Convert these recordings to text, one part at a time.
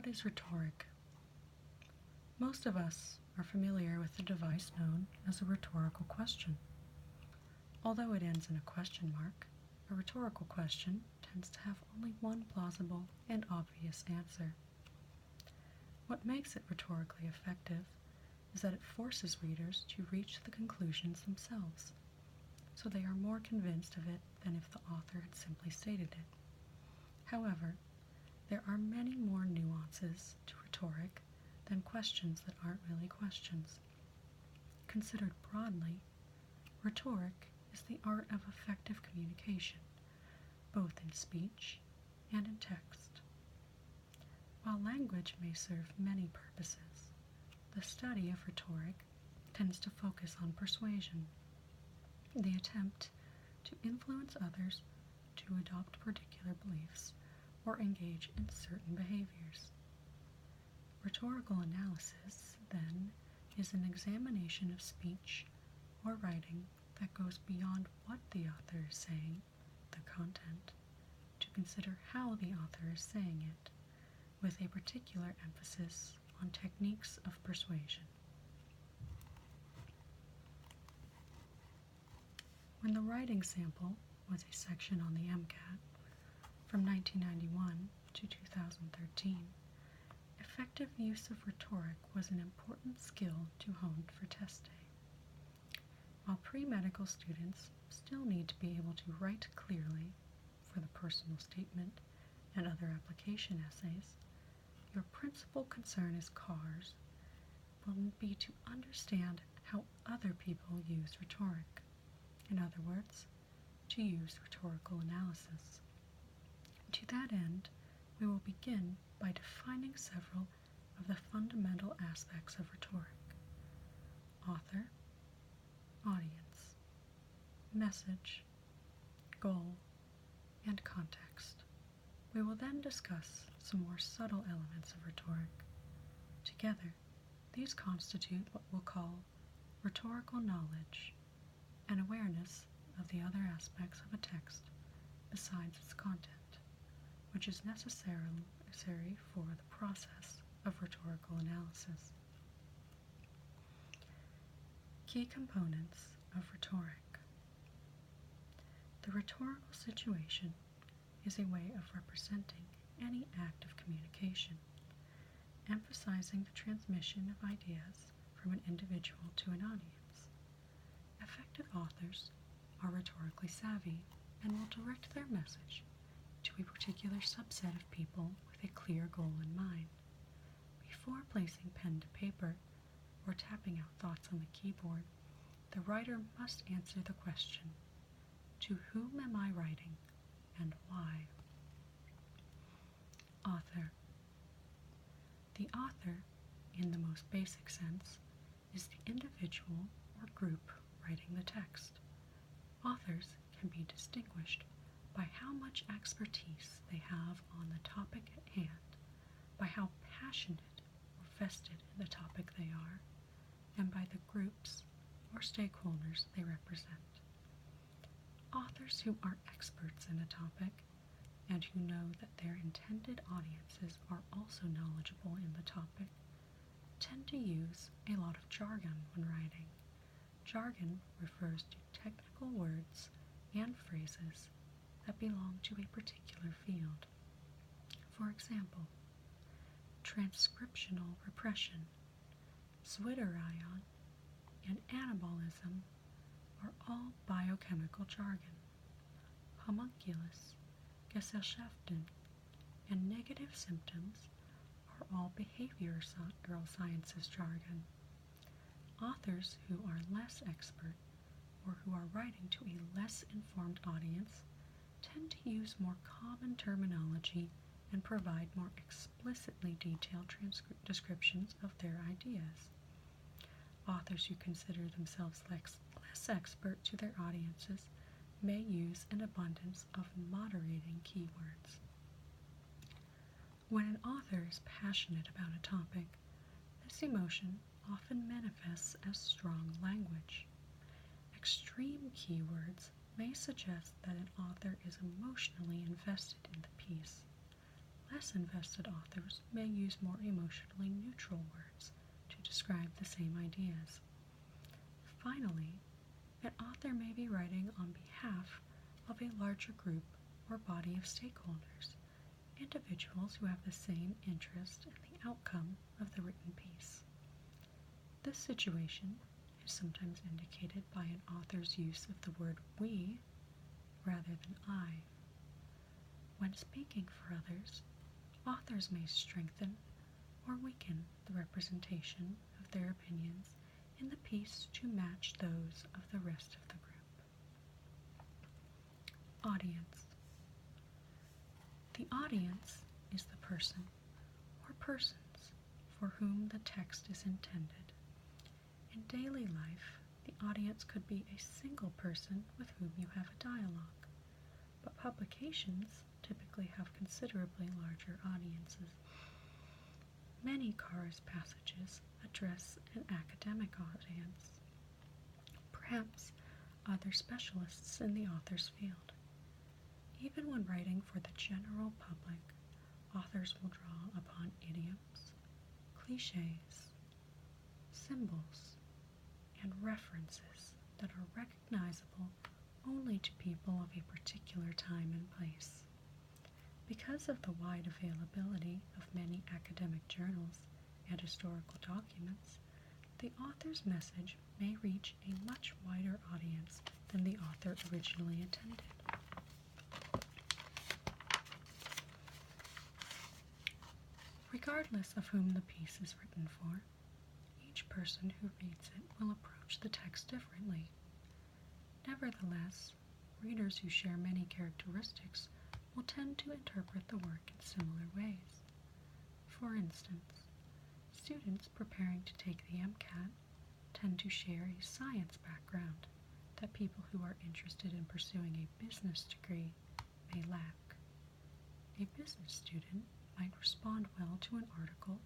What is rhetoric? Most of us are familiar with the device known as a rhetorical question. Although it ends in a question mark, a rhetorical question tends to have only one plausible and obvious answer. What makes it rhetorically effective is that it forces readers to reach the conclusions themselves, so they are more convinced of it than if the author had simply stated it. However, there are many more nuances to rhetoric than questions that aren't really questions. Considered broadly, rhetoric is the art of effective communication, both in speech and in text. While language may serve many purposes, the study of rhetoric tends to focus on persuasion, the attempt to influence others to adopt particular beliefs or engage in certain behaviors. Rhetorical analysis, then, is an examination of speech or writing that goes beyond what the author is saying, the content, to consider how the author is saying it, with a particular emphasis on techniques of persuasion. When the writing sample was a section on the MCAT from 1991 to 2013, effective use of rhetoric was an important skill to hone for test day. While pre-medical students still need to be able to write clearly for the personal statement and other application essays, your principal concern as CARS will be to understand how other people use rhetoric. In other words, to use rhetorical analysis. To that end, we will begin by defining several of the fundamental aspects of rhetoric: author, audience, message, goal, and context. We will then discuss some more subtle elements of rhetoric. Together, these constitute what we'll call rhetorical knowledge, an awareness of the other aspects of a text besides its content, which is necessary for the process of rhetorical analysis. Key components of rhetoric. The rhetorical situation is a way of representing any act of communication, emphasizing the transmission of ideas from an individual to an audience. Effective authors are rhetorically savvy and will direct their message to a particular subset of people with a clear goal in mind. Before placing pen to paper or tapping out thoughts on the keyboard, the writer must answer the question, to whom am I writing and why? Author. The author, in the most basic sense, is the individual or group writing the text. Authors can be distinguished by how much expertise they have on the topic at hand, by how passionate or vested in the topic they are, and by the groups or stakeholders they represent. Authors who are experts in a topic and who know that their intended audiences are also knowledgeable in the topic tend to use a lot of jargon when writing. Jargon refers to technical words and phrases that belong to a particular field. For example, transcriptional repression, Zwitterion, and anabolism are all biochemical jargon. Homunculus, Gesellschaften, and negative symptoms are all behavioral sciences jargon. Authors who are less expert or who are writing to a less informed audience tend to use more common terminology and provide more explicitly detailed descriptions of their ideas. Authors who consider themselves less expert to their audiences may use an abundance of moderating keywords. When an author is passionate about a topic, this emotion often manifests as strong language. Extreme keywords may suggest that an author is emotionally invested in the piece. less invested authors may use more emotionally neutral words to describe the same ideas. Finally, an author may be writing on behalf of a larger group or body of stakeholders, individuals who have the same interest in the outcome of the written piece. This situation is sometimes indicated by an author's use of the word we rather than I. When speaking for others, authors may strengthen or weaken the representation of their opinions in the piece to match those of the rest of the group. Audience. The audience is the person or persons for whom the text is intended. In daily life, the audience could be a single person with whom you have a dialogue, but publications typically have considerably larger audiences. Many Carr's passages address an academic audience, perhaps other specialists in the author's field. Even when writing for the general public, authors will draw upon idioms, cliches, symbols, and references that are recognizable only to people of a particular time and place. Because of the wide availability of many academic journals and historical documents, the author's message may reach a much wider audience than the author originally intended. Regardless of whom the piece is written for, each person who reads it will approach the text differently. Nevertheless, readers who share many characteristics will tend to interpret the work in similar ways. For instance, students preparing to take the MCAT tend to share a science background that people who are interested in pursuing a business degree may lack. A business student might respond well to an article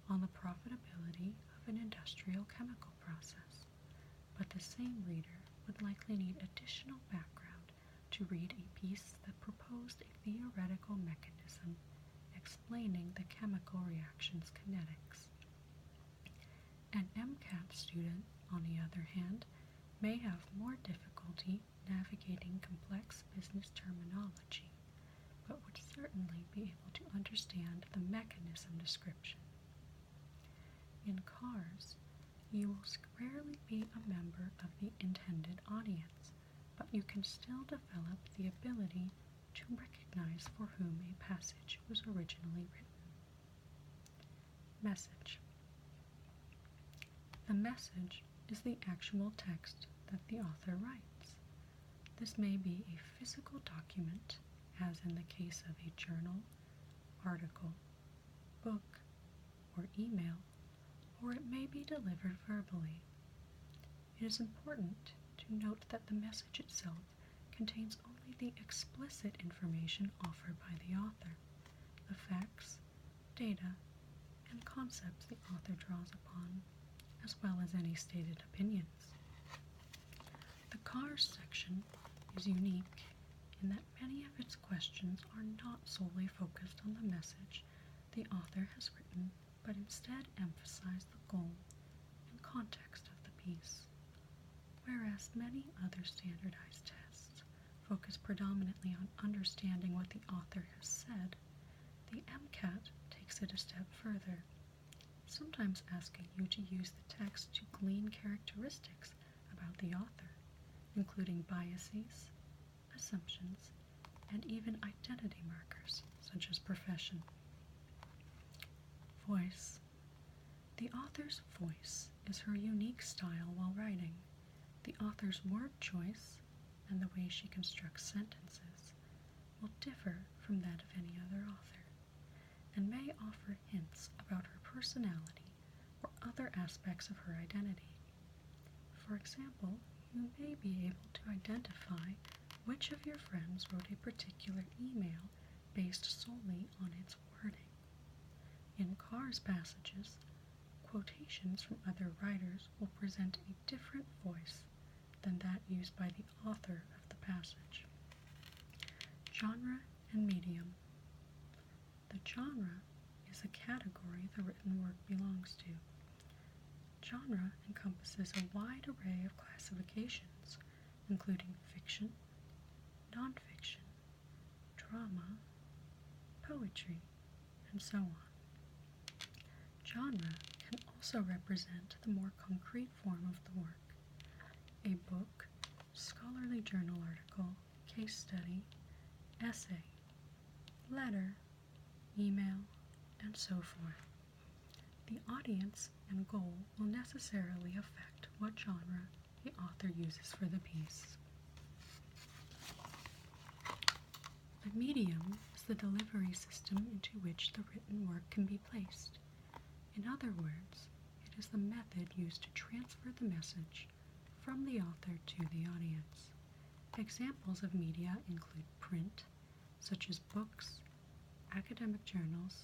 on the profitability of an industrial chemical process, but the same reader would likely need additional background to read a piece that proposed a theoretical mechanism explaining the chemical reaction's kinetics. An MCAT student, on the other hand, may have more difficulty navigating complex business terminology, but would certainly be able to understand the mechanism description. In Carr's, you will rarely be a member of the intended audience, but you can still develop the ability to recognize for whom a passage was originally written. Message. The message is the actual text that the author writes. This may be a physical document, as in the case of a journal, article, book, or email, or it may be delivered verbally. It is important to note that the message itself contains only the explicit information offered by the author, the facts, data, and concepts the author draws upon, as well as any stated opinions. The Carr's section is unique in that many of its questions are not solely focused on the message the author has written, but instead emphasize the goal and context of the piece, whereas many other standardized tests focus predominantly on understanding what the author has said. The MCAT takes it a step further, sometimes asking you to use the text to glean characteristics about the author, including biases, assumptions, and even identity markers, such as profession. Voice. The author's voice is her unique style while writing. The author's word choice and the way she constructs sentences will differ from that of any other author, and may offer hints about her personality or other aspects of her identity. For example, you may be able to identify which of your friends wrote a particular email based solely on its wording. In Carr's passages, quotations from other writers will present a different voice than that used by the author of the passage. Genre and medium. The genre is the category the written work belongs to. Genre encompasses a wide array of classifications, including fiction, nonfiction, drama, poetry, and so on. Genre can also represent the more concrete form of the work: a book, scholarly journal article, case study, essay, letter, email, and so forth. The audience and goal will necessarily affect what genre the author uses for the piece. The medium is the delivery system into which the written work can be placed. In other words, it is the method used to transfer the message from the author to the audience. Examples of media include print, such as books, academic journals,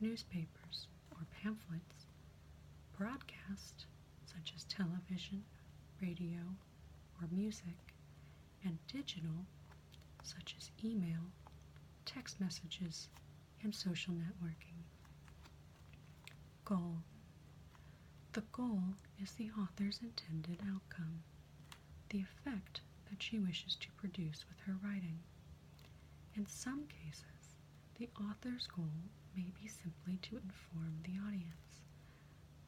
newspapers, or pamphlets, broadcast, such as television, radio, or music, and digital, such as email, text messages, and social networking. Goal. The goal is the author's intended outcome, the effect that she wishes to produce with her writing. In some cases, the author's goal may be simply to inform the audience.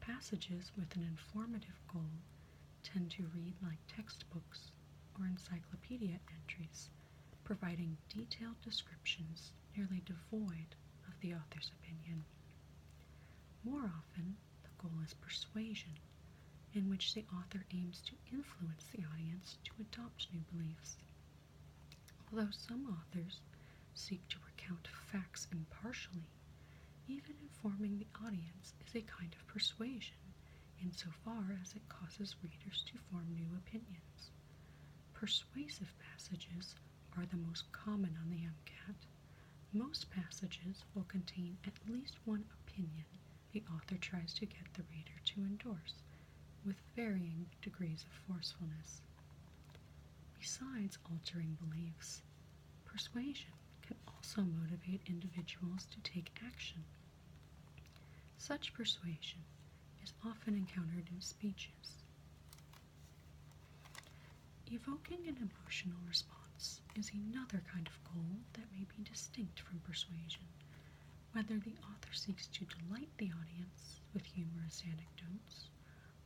Passages with an informative goal tend to read like textbooks or encyclopedia entries, providing detailed descriptions nearly devoid of the author's opinion. More often, the goal is persuasion, in which the author aims to influence the audience to adopt new beliefs. Although some authors seek to recount facts impartially, even informing the audience is a kind of persuasion, insofar as it causes readers to form new opinions. Persuasive passages are the most common on the MCAT. Most passages will contain at least one opinion the author tries to get the reader to endorse, with varying degrees of forcefulness. Besides altering beliefs, persuasion can also motivate individuals to take action. Such persuasion is often encountered in speeches. Evoking an emotional response is another kind of goal that may be distinct from persuasion. Whether the author seeks to delight the audience with humorous anecdotes,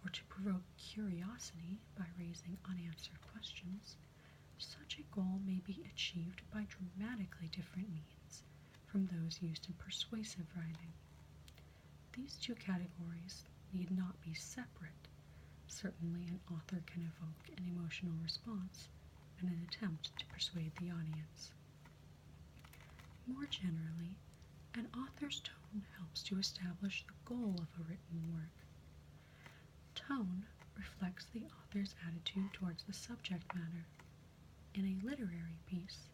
or to provoke curiosity by raising unanswered questions, such a goal may be achieved by dramatically different means from those used in persuasive writing. These two categories need not be separate. Certainly, an author can evoke an emotional response in an attempt to persuade the audience. More generally, an author's tone helps to establish the goal of a written work. Tone reflects the author's attitude towards the subject matter. In a literary piece,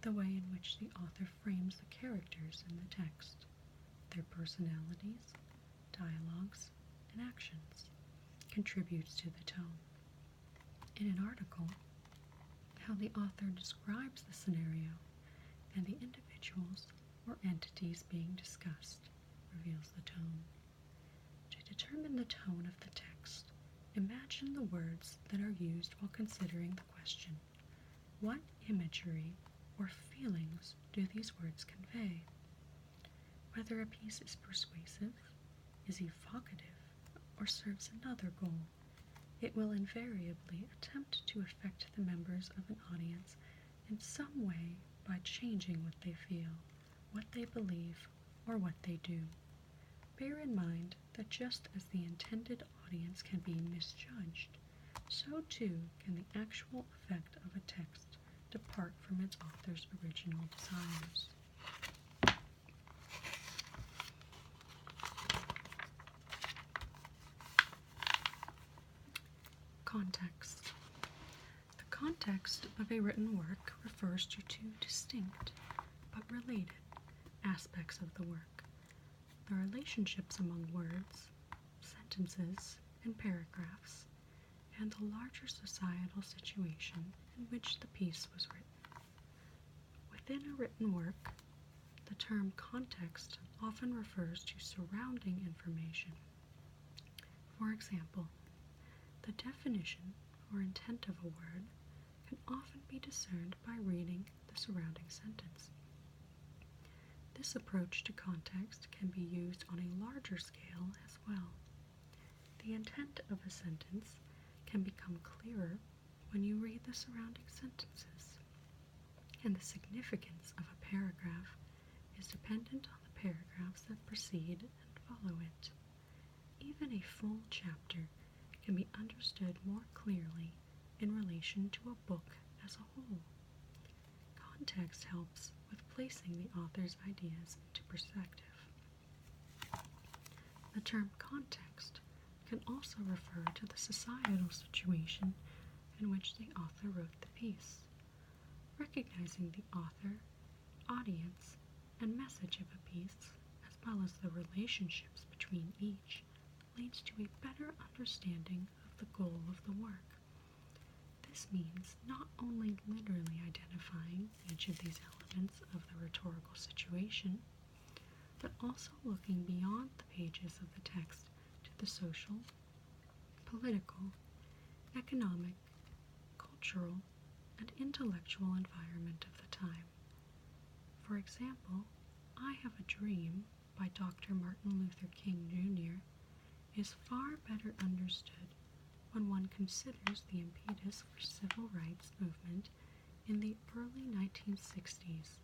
the way in which the author frames the characters in the text, their personalities, dialogues, and actions, contributes to the tone. In an article, how the author describes the scenario and the individuals or entities being discussed reveals the tone. To determine the tone of the text, imagine the words that are used while considering the question: what imagery or feelings do these words convey? Whether a piece is persuasive, is evocative, or serves another goal, it will invariably attempt to affect the members of an audience in some way by changing what they feel, what they believe, or what they do. Bear in mind that just as the intended audience can be misjudged, so too can the actual effect of a text depart from its author's original desires. Context. The context of a written work refers to two distinct but related aspects of the work: the relationships among words, sentences, and paragraphs, and the larger societal situation in which the piece was written. Within a written work, The term context often refers to surrounding information. For example, the definition or intent of a word can often be discerned by reading the surrounding sentence. This approach to context can be used on a larger scale as well. The intent of a sentence can become clearer when you read the surrounding sentences, and the significance of a paragraph is dependent on the paragraphs that precede and follow it. Even a full chapter can be understood more clearly in relation to a book as a whole. Context helps with placing the author's ideas into perspective. The term context can also refer to the societal situation in which the author wrote the piece. Recognizing the author, audience, and message of a piece, as well as the relationships between each, leads to a better understanding of the goal of the work. This means not only literally identifying each of these elements of the rhetorical situation, but also looking beyond the pages of the text to the social, political, economic, cultural, and intellectual environment of the time. For example, I Have a Dream by Dr. Martin Luther King Jr. is far better understood when one considers the impetus for civil rights movement in the early 1960s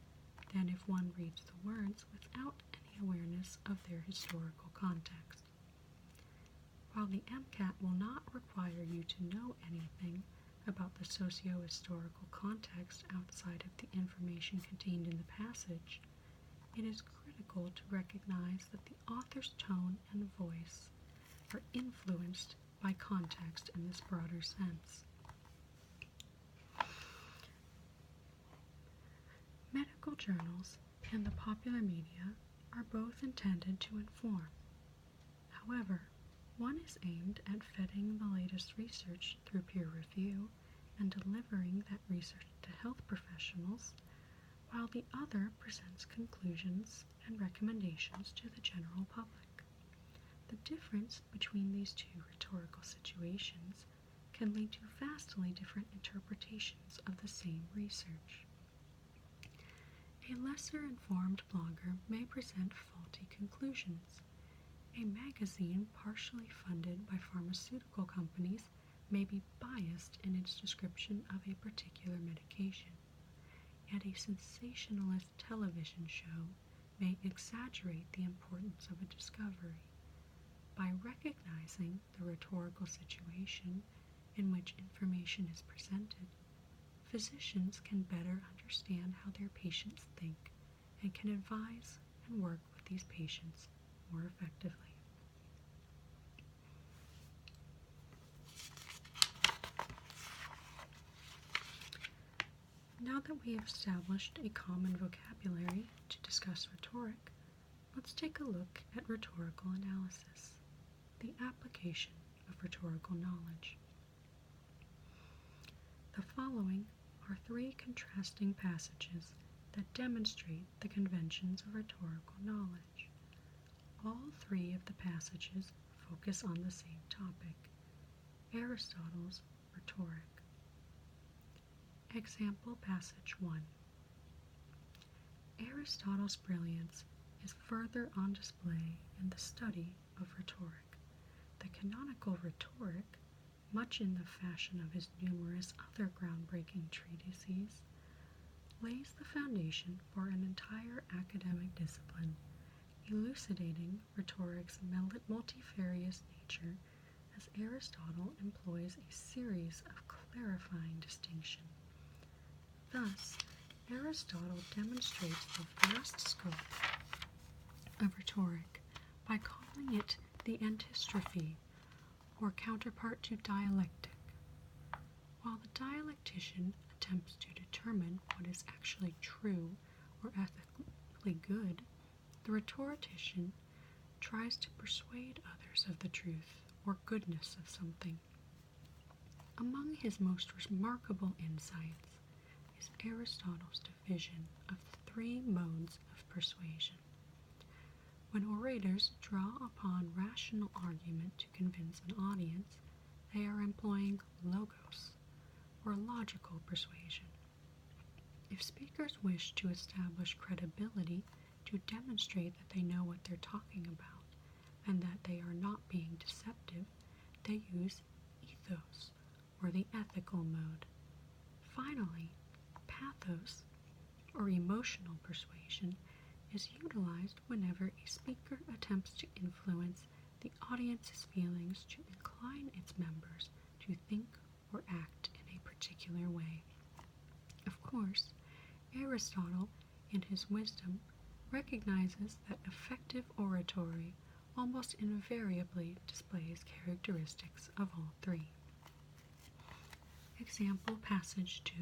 than if one reads the words without any awareness of their historical context. While the MCAT will not require you to know anything about the socio-historical context outside of the information contained in the passage, it is critical to recognize that the author's tone and voice are influenced by context in this broader sense. Medical journals and the popular media are both intended to inform. However, one is aimed at vetting the latest research through peer review and delivering that research to health professionals, while the other presents conclusions and recommendations to the general public. The difference between these two rhetorical situations can lead to vastly different interpretations of the same research. A lesser-informed blogger may present faulty conclusions. A magazine partially funded by pharmaceutical companies may be biased in its description of a particular medication, and a sensationalist television show may exaggerate the importance of a discovery. By recognizing the rhetorical situation in which information is presented, physicians can better understand how their patients think and can advise and work with these patients more effectively. Now that we have established a common vocabulary to discuss rhetoric, let's take a look at rhetorical analysis, the application of rhetorical knowledge. The following are three contrasting passages that demonstrate the conventions of rhetorical knowledge. All three of the passages focus on the same topic, Aristotle's rhetoric. Example passage 1. Aristotle's brilliance is further on display in the study of rhetoric. The canonical rhetoric, much in the fashion of his numerous other groundbreaking treatises, lays the foundation for an entire academic discipline, elucidating rhetoric's multifarious nature as Aristotle employs a series of clarifying distinctions. Thus, Aristotle demonstrates the vast scope of rhetoric by calling it the antistrophe, or counterpart to dialectic. While the dialectician attempts to determine what is actually true or ethically good, the rhetorician tries to persuade others of the truth or goodness of something. Among his most remarkable insights is Aristotle's division of the three modes of persuasion. When orators draw upon rational argument to convince an audience, they are employing logos, or logical persuasion. If speakers wish to establish credibility to demonstrate that they know what they're talking about and that they are not being deceptive, they use ethos, or the ethical mode. Finally, pathos, or emotional persuasion, is utilized whenever a speaker attempts to influence the audience's feelings to incline its members to think or act in a particular way. Of course, Aristotle, in his wisdom, recognizes that effective oratory almost invariably displays characteristics of all three. Example passage 2.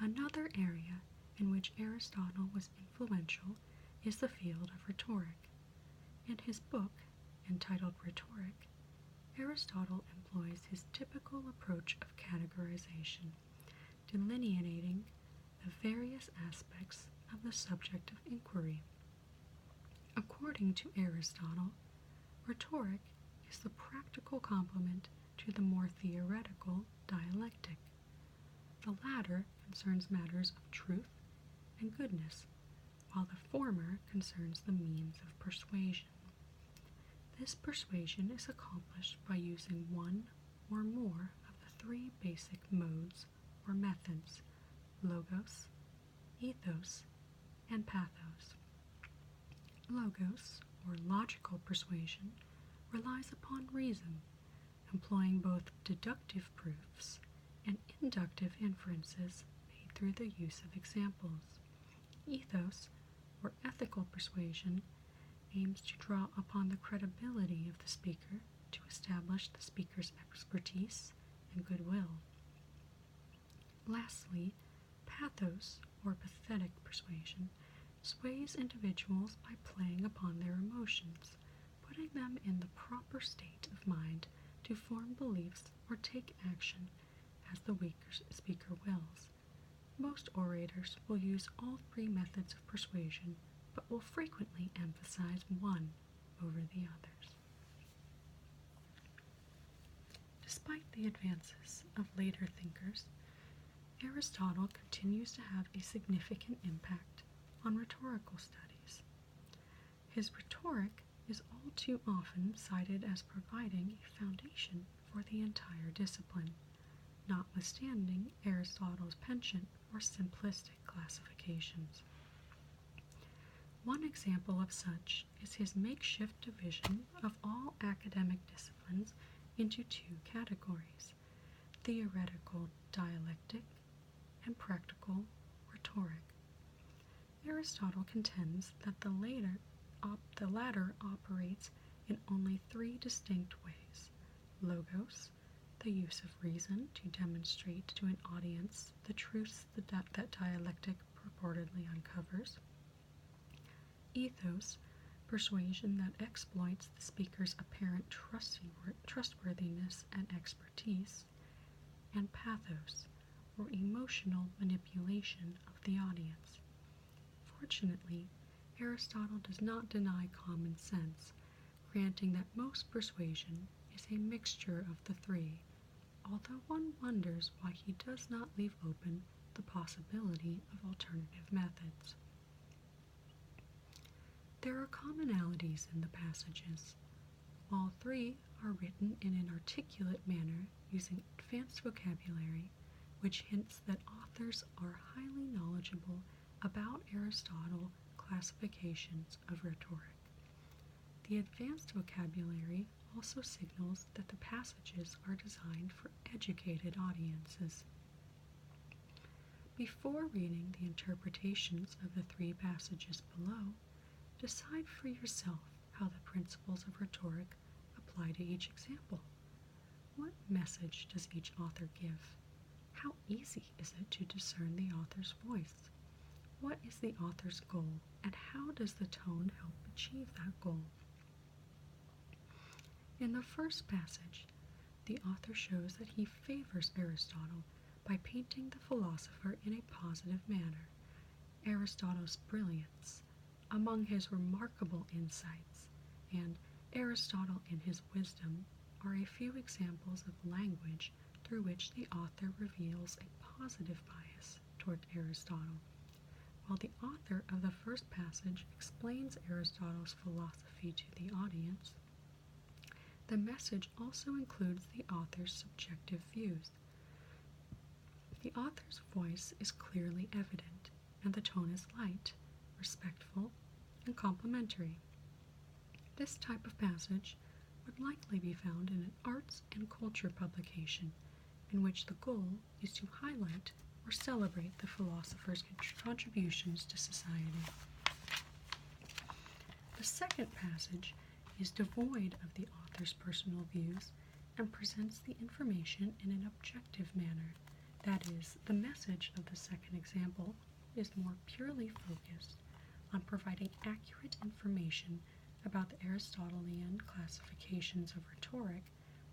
Another area in which Aristotle was influential is the field of rhetoric. In his book, entitled Rhetoric, Aristotle employs his typical approach of categorization, delineating the various aspects of the subject of inquiry. According to Aristotle, rhetoric is the practical complement to the more theoretical dialectic. The latter concerns matters of truth and goodness, while the former concerns the means of persuasion. This persuasion is accomplished by using one or more of the three basic modes or methods: logos, ethos, and pathos. Logos, or logical persuasion, relies upon reason, employing both deductive proofs and inductive inferences made through the use of examples. Ethos, or ethical persuasion, aims to draw upon the credibility of the speaker to establish the speaker's expertise and goodwill. Lastly, pathos, or pathetic persuasion, sways individuals by playing upon their emotions, putting them in the proper state of mind to form beliefs or take action as the speaker wills. Most orators will use all three methods of persuasion, but will frequently emphasize one over the others. Despite the advances of later thinkers, Aristotle continues to have a significant impact on rhetorical studies. His Rhetoric is all too often cited as providing a foundation for the entire discipline, notwithstanding Aristotle's penchant for simplistic classifications. One example of such is his makeshift division of all academic disciplines into two categories: theoretical dialectic and practical rhetoric. Aristotle contends that the latter operates in only three distinct ways: logos, the use of reason to demonstrate to an audience the truths that dialectic purportedly uncovers; ethos, persuasion that exploits the speaker's apparent trustworthiness and expertise; and pathos, or emotional manipulation of the audience. Fortunately, Aristotle does not deny common sense, granting that most persuasion is a mixture of the three, although one wonders why he does not leave open the possibility of alternative methods. There are commonalities in the passages. All three are written in an articulate manner using advanced vocabulary, which hints that authors are highly knowledgeable about Aristotle's classifications of rhetoric. The advanced vocabulary also signals that the passages are designed for educated audiences. Before reading the interpretations of the three passages below, decide for yourself how the principles of rhetoric apply to each example. What message does each author give? How easy is it to discern the author's voice? What is the author's goal, and how does the tone help achieve that goal? In the first passage, the author shows that he favors Aristotle by painting the philosopher in a positive manner. Aristotle's brilliance, among his remarkable insights, and Aristotle in his wisdom are a few examples of language through which the author reveals a positive bias toward Aristotle. While the author of the first passage explains Aristotle's philosophy to the audience, the message also includes the author's subjective views. The author's voice is clearly evident, and the tone is light, respectful, and complimentary. This type of passage would likely be found in an arts and culture publication, in which the goal is to highlight or celebrate the philosopher's contributions to society. The second passage is devoid of the author's personal views and presents the information in an objective manner. That is, the message of the second example is more purely focused on providing accurate information about the Aristotelian classifications of rhetoric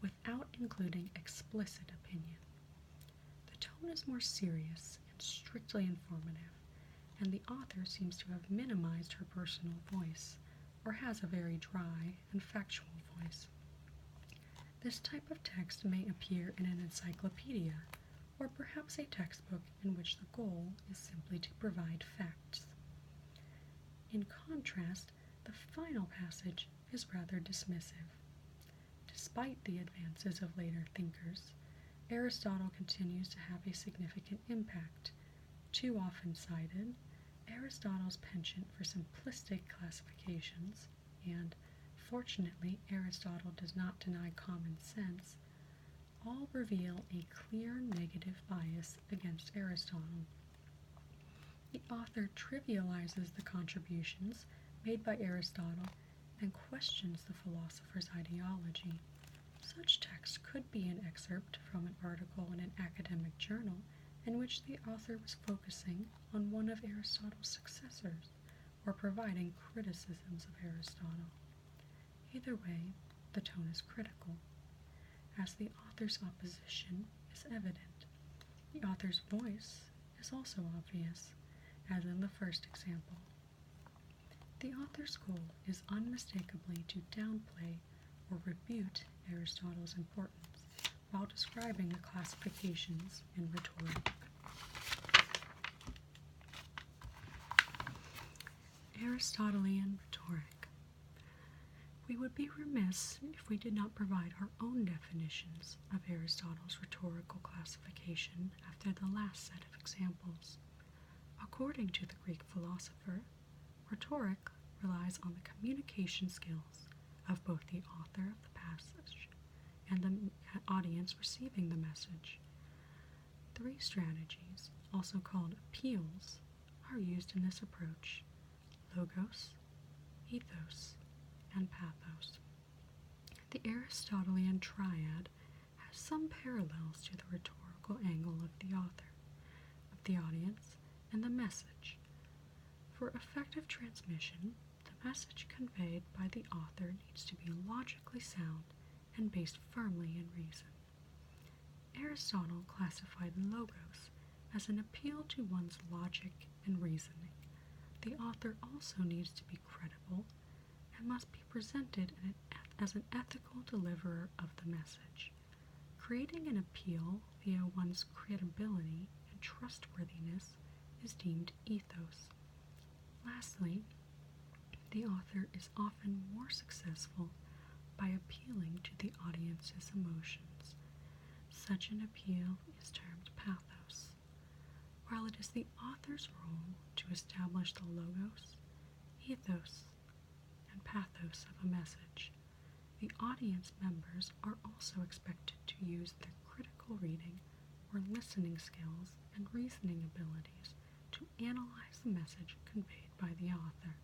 without including explicit opinion. The tone is more serious and strictly informative, and the author seems to have minimized her personal voice, or has a very dry and factual voice. This type of text may appear in an encyclopedia, or perhaps a textbook in which the goal is simply to provide facts. In contrast, the final passage is rather dismissive. Despite the advances of later thinkers, Aristotle continues to have a significant impact. Too often cited, Aristotle's penchant for simplistic classifications, and, fortunately, Aristotle does not deny common sense, all reveal a clear negative bias against Aristotle. The author trivializes the contributions made by Aristotle and questions the philosopher's ideology. Such text could be an excerpt from an article in an academic journal in which the author was focusing on one of Aristotle's successors or providing criticisms of Aristotle. Either way, the tone is critical, as the author's opposition is evident. The author's voice is also obvious, as in the first example. The author's goal is unmistakably to downplay or rebuke Aristotle's importance while describing the classifications in rhetoric. Aristotelian rhetoric. We would be remiss if we did not provide our own definitions of Aristotle's rhetorical classification after the last set of examples. According to the Greek philosopher, rhetoric relies on the communication skills of both the author of the passage and the audience receiving the message. 3 strategies, also called appeals, are used in this approach: logos, ethos, and pathos. The Aristotelian triad has some parallels to the rhetorical angle of the author, of the audience, and the message. For effective transmission, the message conveyed by the author needs to be logically sound and based firmly in reason. Aristotle classified logos as an appeal to one's logic and reasoning. The author also needs to be credible and must be presented as an ethical deliverer of the message. Creating an appeal via one's credibility and trustworthiness is deemed ethos. Lastly, the author is often more successful by appealing to the audience's emotions. Such an appeal is termed pathos. While it is the author's role to establish the logos, ethos, and pathos of a message, the audience members are also expected to use their critical reading or listening skills and reasoning abilities to analyze the message conveyed by the author.